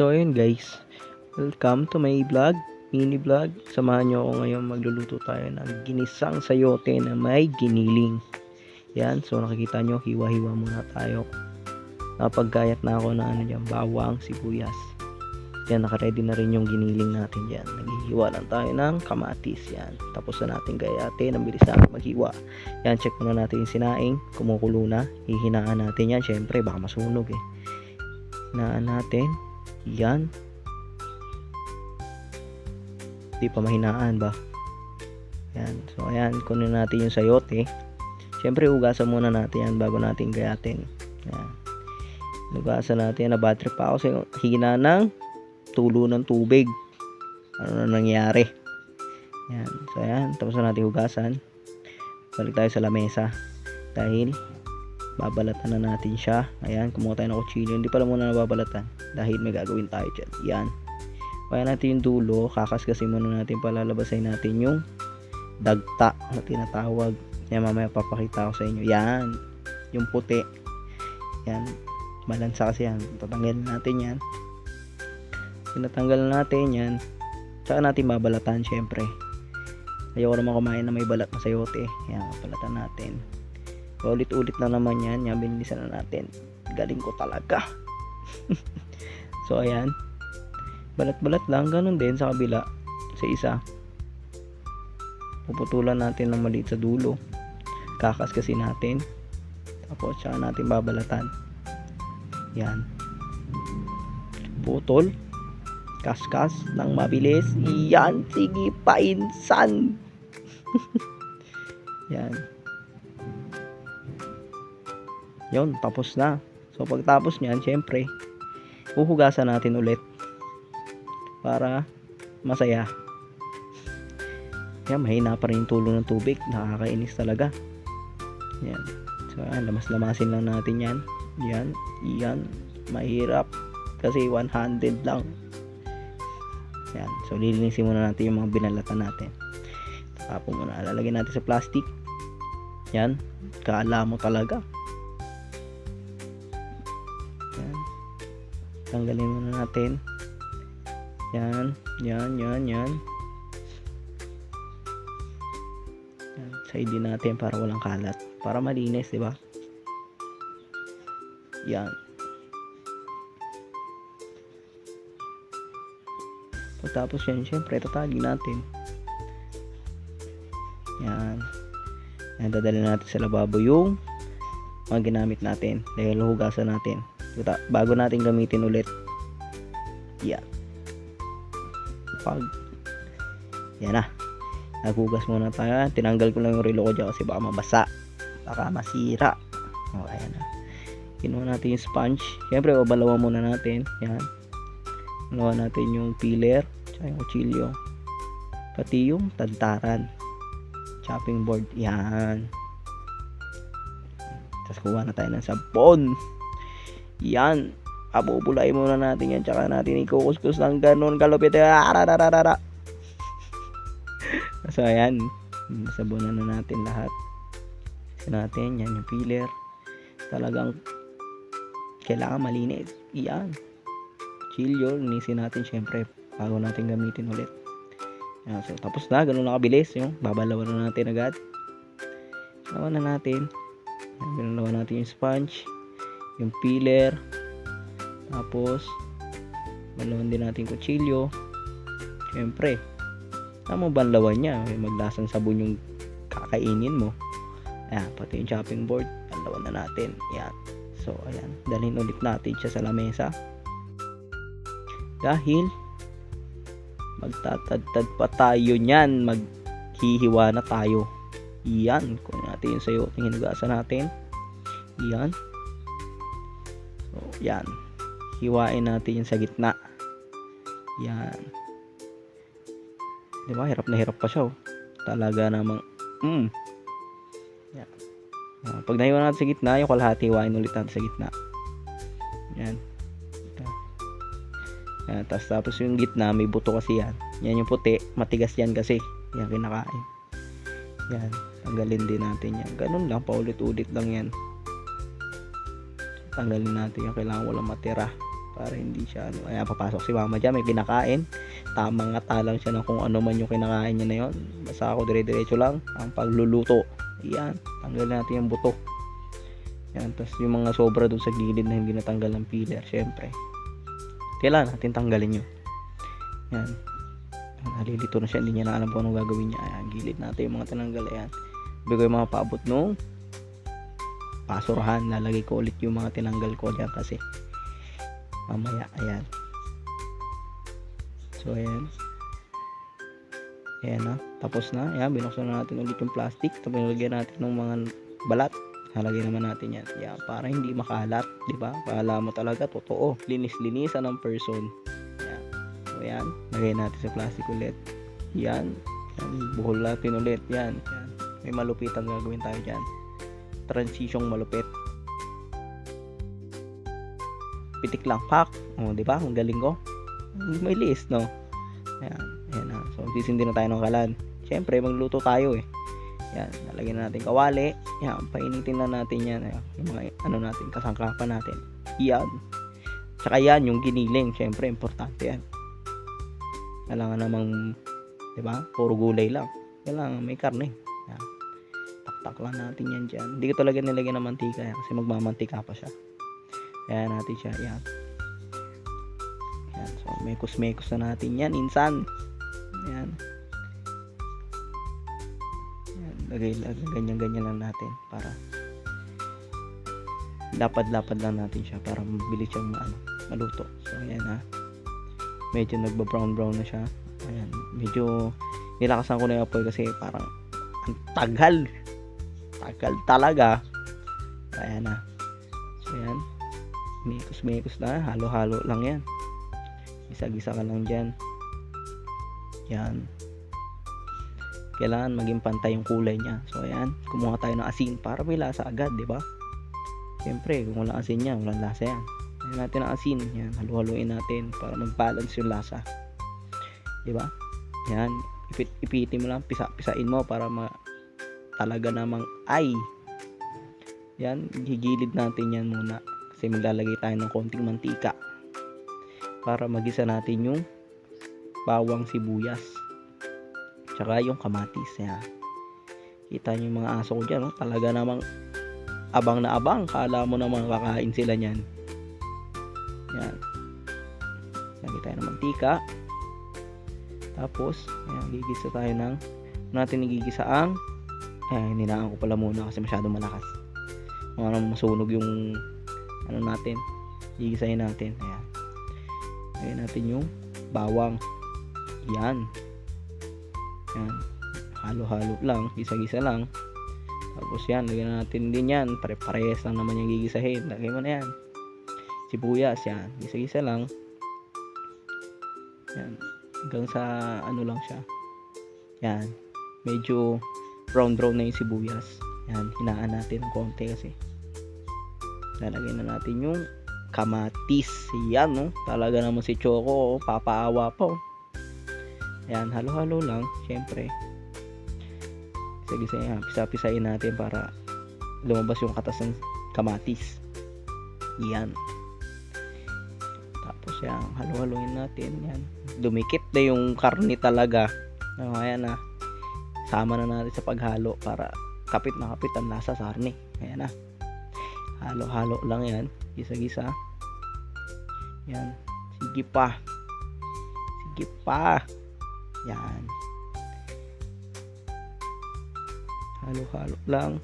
So ayun guys, welcome to my vlog, mini vlog. Samahan nyo ako ngayon, magluluto tayo ng ginisang sayote na may giniling. Yan, so nakikita nyo, hiwa-hiwa muna tayo. Napagkayat na ako ng bawang, sibuyas. Yan, nakaready na rin yung giniling natin dyan. Naghihiwa lang tayo ng kamatis. Yan, tapos na natin gayatin, ang bilis na maghiwa. Yan, check muna natin yung sinaing, kumukulo na. Hihinaan natin yan, syempre baka masunog eh. Hinaan natin. Yan. Di pa mahinaan ba? Yan. So ayan, kunin natin yung sayote. Siyempre hugasan muna natin yan bago natin gayatin. Yan. Hugasan natin. Na-bad trip pa ako sa hina ng tulo ng tubig. Ano na nangyari? Yan. So ayan, tapos na natin hugasan. Balik tayo sa lamesa. Dahil babalatan na natin siya. Ayan, kumuha tayo ng kutsilyo. Hindi pala muna nababalatan dahil may gagawin tayo dyan. Yan. Kaya natin yung dulo. Kakaskasin muna natin, palalabasin natin yung dagta na tinatawag. Yan, mamaya papakita ko sa inyo. Yan. Yung puti. Yan. Malansa kasi yan. Tatanggalin natin yan. Tinatanggal natin yan. Tsaka natin babalatan syempre. Ayoko naman kumain na may balat na sayote. Yan, babalatan natin. Ulit-ulit na naman yan. Yan, binilisan na natin. Galing ko talaga. So, ayan. Balat-balat lang. Ganun din sa kabila. Sa isa. Puputulan natin ng maliit sa dulo. Kakaskasin natin. Tapos, tsaka natin babalatan. Yan. Putol. Kaskas ng mabilis. Yan. Sige, painsan. Yan. Yun, tapos na. So pagtapos niyan, syempre, uhugasan natin ulit para masaya. Yan, mahina pa rin yung tulo ng tubig. Nakakainis talaga. Yan. So yan, lamas-lamasin lang natin yan. Yan, yan. Mahirap kasi one-handed lang. Yan. So lilinisin muna natin yung mga binalatan natin. Tapos muna, lalagyan natin sa plastic. Yan. Kala mo talaga. Tanggalin muna natin. Yan. Yan. Yan. Side natin para walang kalat. Para malinis, di ba? Yan. Pagtapos yan, syempre, tatagin natin. Yan. Yan, dadalhin natin sa lababo yung mga ginamit natin. Dahil hugasan natin. Bago natin gamitin ulit. Yan. Yan na. Naghugas muna tayo. Tinanggal ko lang yung relo ko dyan kasi baka mabasa. Baka masira. O, ayan na. Kinuha natin yung sponge. Siyempre, balawan muna natin. Yan. Balawan natin yung peeler. Tsaka yung kutsilyo. Pati yung tantaran. Chopping board. Yan. Tapos kuha na tayo ng sabon. Yan. Abubulay muna natin yan. Tsaka natin ikukuskus ng ganun kalupit. So ayan. Sabunan na natin lahat. Kasi natin. Yan yung peeler. Talagang kailangan malinis. Yan. Chilyo. Linisin natin syempre. Bago natin gamitin ulit. Yan. So tapos na. Ganun na kabilis. Yung babalawan na natin agad. Lawan na natin. Binalawan natin yung sponge. Yung peeler. Tapos balawan din natin kutsilyo. Syempre tama banlawan niya, may maglasang sabon yung kakainin mo. Ayan, pati yung chopping board banlawan na natin. Ayan. So ayan, dalhin ulit natin siya sa lamesa dahil magtatadtad pa tayo niyan, maghihiwa na tayo. Ayan, kunin natin yung sayote hinugasan natin. Ayan. So, yan. Hiwain natin yung sa gitna. Yan. Diba? Hirap na hirap pa siya. Oh. Talaga namang. Yan. Pag nahiwa natin sa gitna, yung kalahati, hiwain ulit natin sa gitna. Yan. Yan. Tapos yung gitna, may buto kasi yan. Yan yung puti. Matigas yan kasi. Yan kinakain. Yan. Tanggalin din natin yan. Ganun lang. Paulit-ulit lang yan. Tanggalin natin yung kailangan walang matira para hindi siya ano. Ayan, papasok si mama dyan, may pinakain. Tamang ngata lang siya ng kung ano man yung kinakain niya na yun. Basta ako dire-diretso lang ang pagluluto. Ayan, tanggalin natin yung buto. Ayan, tapos yung mga sobra dun sa gilid na hindi natanggal ng peeler, syempre kailangan natin tanggalin yun. Ayan, nalilito na siya, hindi niya na alam kung anong gagawin niya. Ayan, gilid natin yung mga tinanggal. Ayan, bigay yung mga paabot nung basurahan. Lalagay ko ulit yung mga tinanggal ko dyan kasi mamaya. Ayan, so ayan, ayan na, tapos na. Ayan, binuksan na natin ulit yung plastic, tapos nilagyan natin ng mga balat. Halagay naman natin yan. Ayan, para hindi makalat, di ba? Kala mo talaga totoo, linis-linisan ng person. Ayan, so ayan, lagay natin sa plastic ulit. Yan, yan, buhol natin ulit. Yan, yan, may malupit ang gagawin tayo dyan, transisyong malupit. Pitik lang, pak. O, di ba? Ang galing ko. May list, no? Ayan, ayan na. So, sisindi na tayo ng kalan. Siyempre, magluto tayo eh. Yan, lalagyan na natin kawali. Yan, painitin na natin yan. Ayan, yung mga ano natin, kasangkapan natin. Yan. Tsaka yan, yung giniling. Siyempre, importante yan. Kailangan namang, di ba? Puro gulay lang. Kailangan may karne. Yan. Tak lang natin yan dyan. Hindi ko talaga nilagyan ng mantika yan kasi magmamantika pa siya. Kaya natin siya. Yan. Yan. So, mekos-mekos na natin yan. Insan. Yan. Yan. Lagay ganyan-ganyan lang natin para lapad-lapad lang natin siya para mabilis siyang maluto. So, ayan ha. Medyo nagba-brown-brown na siya. Ayan. Medyo nilakasan ko na yung apoy kasi parang ang tagal talaga. Ayan na. So, ayan. Mekos na, halo-halo lang yan. Gisa-gisa ka lang dyan. Yan. Kailangan maging pantay yung kulay niya. So ayan, kumuha tayo ng asin para may lasa agad, di ba? Siyempre, kung walang asin niya, walang lasa yan. Ayan natin ang asin. Yan, halu-haluin natin para mag-balance yung lasa. Di ba? Yan, ipitin mo lang, pisain mo para talaga namang yan, gigilid natin yan muna. Kasi maglalagay tayo ng konting mantika para magisa natin yung bawang sibuyas tsaka yung kamatis. Yan. Kita nyo yung mga aso ko dyan, no? Talaga namang abang na abang. Kala mo naman kakain sila nyan. Yan. Lagay tayo ng mantika. Tapos ayan, gigisa tayo ng natin igigisa ang hininaan ko pala muna kasi masyado malakas. Masunog yung natin, gigisahin natin. Ayan, lagyan natin yung bawang. Yan, halo-halo lang, gisa-gisa lang. Tapos yan, lagyan natin din yan, pare-parehas lang naman yung gigisahin. Lagyan mo na yan sibuyas. Yan, gisa-gisa lang. Yan, hanggang sa lang siya. Yan, medyo brown na yung sibuyas. Yan, hinaan natin ng konti kasi lalagay na natin yung kamatis. Yan, no? Talaga naman si Choco, papaawa po. Yan, halo-halo lang. Siyempre, sige, pisa-pisain natin para lumabas yung katas ng kamatis. Yan. Tapos yan, halo-haloin natin. Yan, dumikit na yung karne talaga. Ayan na. Sama na natin sa paghalo para kapit na kapit ang lasa sa karne. Ayan na. Halo-halo lang yan. Gisa-gisa. Yan. Sige pa. Yan. Halo-halo lang.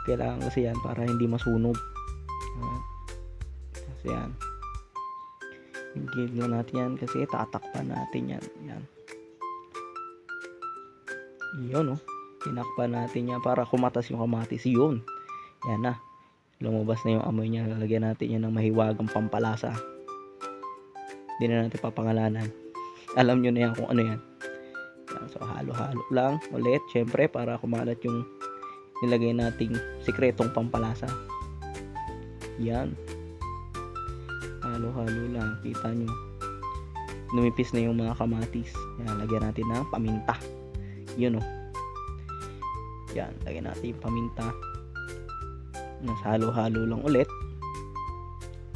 Kailangan kasi yan para hindi masunog. Kasi yan. Higil na natin yan kasi tatakpan natin yan. Yan. Yun, oh. Tinakpan natin yan para kumatas yung kamatis. Yun. Yan na. Lumabas na yung amoy niya. Lalagyan natin yan ng mahiwagang pampalasa. Hindi na natin papangalanan. Alam nyo na yan kung ano yan. Yan. So, halo-halo lang ulit. Syempre, para kumalat yung nilagay nating sikretong pampalasa. Yan. Halo-halo lang. Kita nyo. Numipis na yung mga kamatis. Yan. Lagyan natin ng paminta. Yun, oh. Yan. Lagyan natin yung paminta. Nas halo-halo lang ulit.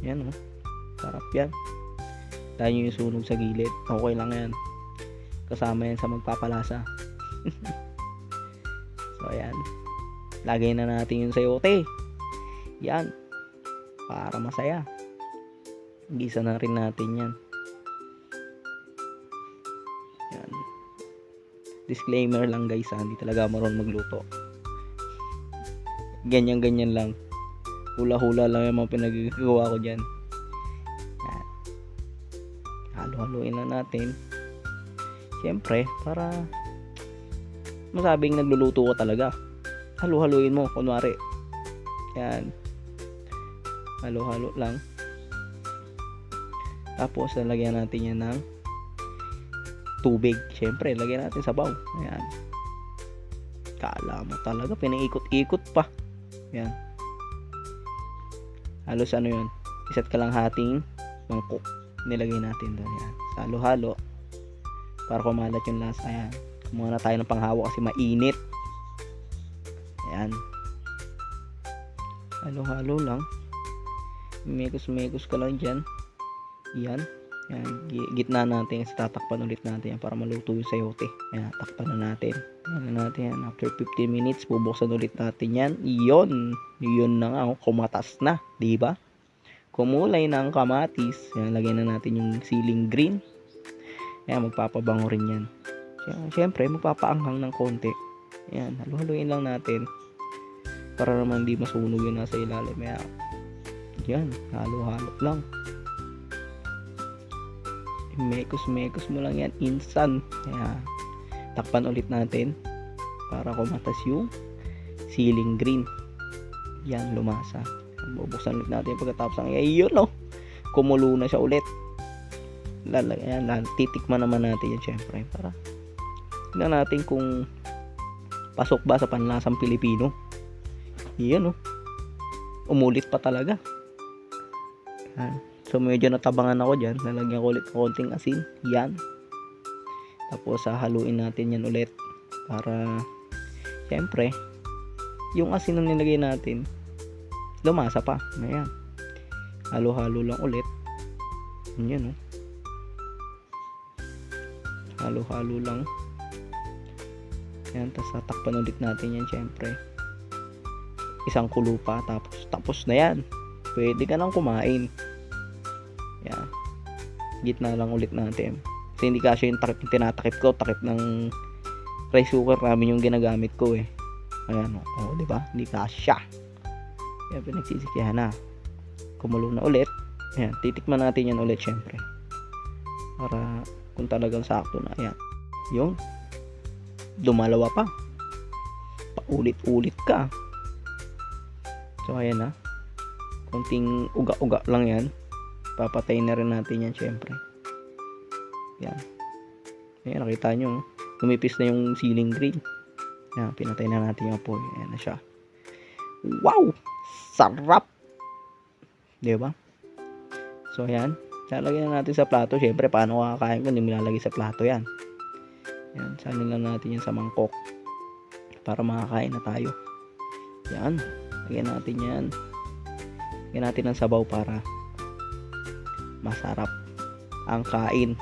Yan, oh. Sarap yan. Tayo yung sunog sa gilid. Okay lang yan. Kasama yan sa magpapalasa. So ayan. Lagay na natin yung sayote. Yan. Para masaya. Gisa na rin natin yan. Yan. Disclaimer lang guys, hindi talaga marunong magluto. Ganyan-ganyan lang. Hula-hula lang yung mga pinagagawa ko dyan. Yan. Halo-haluin lang natin. Siyempre, para masabing nagluluto ka talaga. Halo-haluin mo, kunwari. Yan. Halo-halo lang. Tapos, lalagyan natin yan ng tubig. Siyempre, lagyan natin sabaw. Ayan. Kala mo talaga, pinaikot-ikot pa. Ayan. Halos ano yun, isa't kalanghating mangkok. Nilagay natin doon. Ayan. Halo-halo. Para kumalat yung lasa. Ayan. Kumuha na tayo ng panghawa kasi mainit. Ayan. Halo-halo lang. Mekos-mekos ka lang dyan. Yan. Yan. Gitna natin. Kasi tatakpan ulit natin yan para maluto yung sayote. Ayan. Takpan na natin. Ayan na natin yan. After 15 minutes, bubuksan ulit natin yan. Iyon. Yun na nga. Kumatas na. Diba? Kumulay na ang kamatis. Ayan. Lagyan na natin yung siling green. Ayan. Magpapabango rin yan. Siyempre, magpapaanghang ng konti. Ayan. Halu-haluin lang natin. Para naman hindi masunog yun nasa ilalim. Ayan. Yan. Halo-halo lang. Mekos-mekos mo lang yan. Insan. Ayan. Takpan ulit natin. Para kumatas yung siling green. Yan. Lumasa. Bubuksan ulit natin pagkatapos ang yun no. Kumulo na siya ulit. Lalagyan. Titikman naman natin yan syempre. Para tignan natin kung pasok ba sa panlasang Pilipino. Yan no. Umulit pa talaga. Yan. So medyo natabangan ako dyan. Nalagyan ko ulit ng konting asin. Yan. Tapos haluin natin yan ulit. Para syempre yung asin na nilagay natin lumasa pa. Ayan. Halo-halo lang ulit. Yan o. Halo-halo lang. Ayan. Tapos tatakpan ulit natin yan syempre. Isang kulo pa. Tapos na yan. Pwede ka nang kumain. Yan. Gitna lang ulit natin. Kasi hindi kasi yung takip yung tinatakip ko. Takip ng rice cooker namin yung ginagamit ko eh. Ayan o. Oh, diba? Hindi kasya. Kaya pinagsisikihan na. Kumulo na ulit. Ayan. Titikman natin yan ulit syempre. Para kung talagang sakto na. Ayan. Yung. Dumalawa pa. Paulit-ulit ka. So ayan na. Konting uga-uga lang yan. Papatay na rin natin yan syempre. Yan. Ayan, nakita nyo. Lumipis na yung ceiling green. Yan, pinatay na natin yung apoy. Ayan na siya. Wow! Sarap! Diba? So ayan. Lalagyan na natin sa plato. Syempre, paano kakakain ko? Hindi nilalagay sa plato yan. Yan, salin lang natin yan sa mangkok. Para makakain na tayo. Yan. Lagyan natin yan. Lagyan natin ng sabaw para masarap ang kain.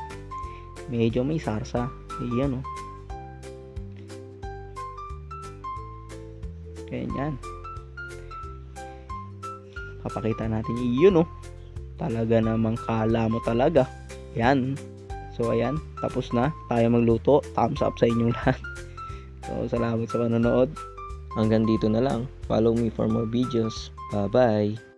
Medyo may sarsa. Ayan o. Ganyan. Papakita natin yun o. Talaga namang kala mo talaga. Yan. So ayan. Tapos na. Tayo magluto. Thumbs up sa inyong lahat. So salamat sa panonood. Hanggang dito na lang. Follow me for more videos. Bye bye.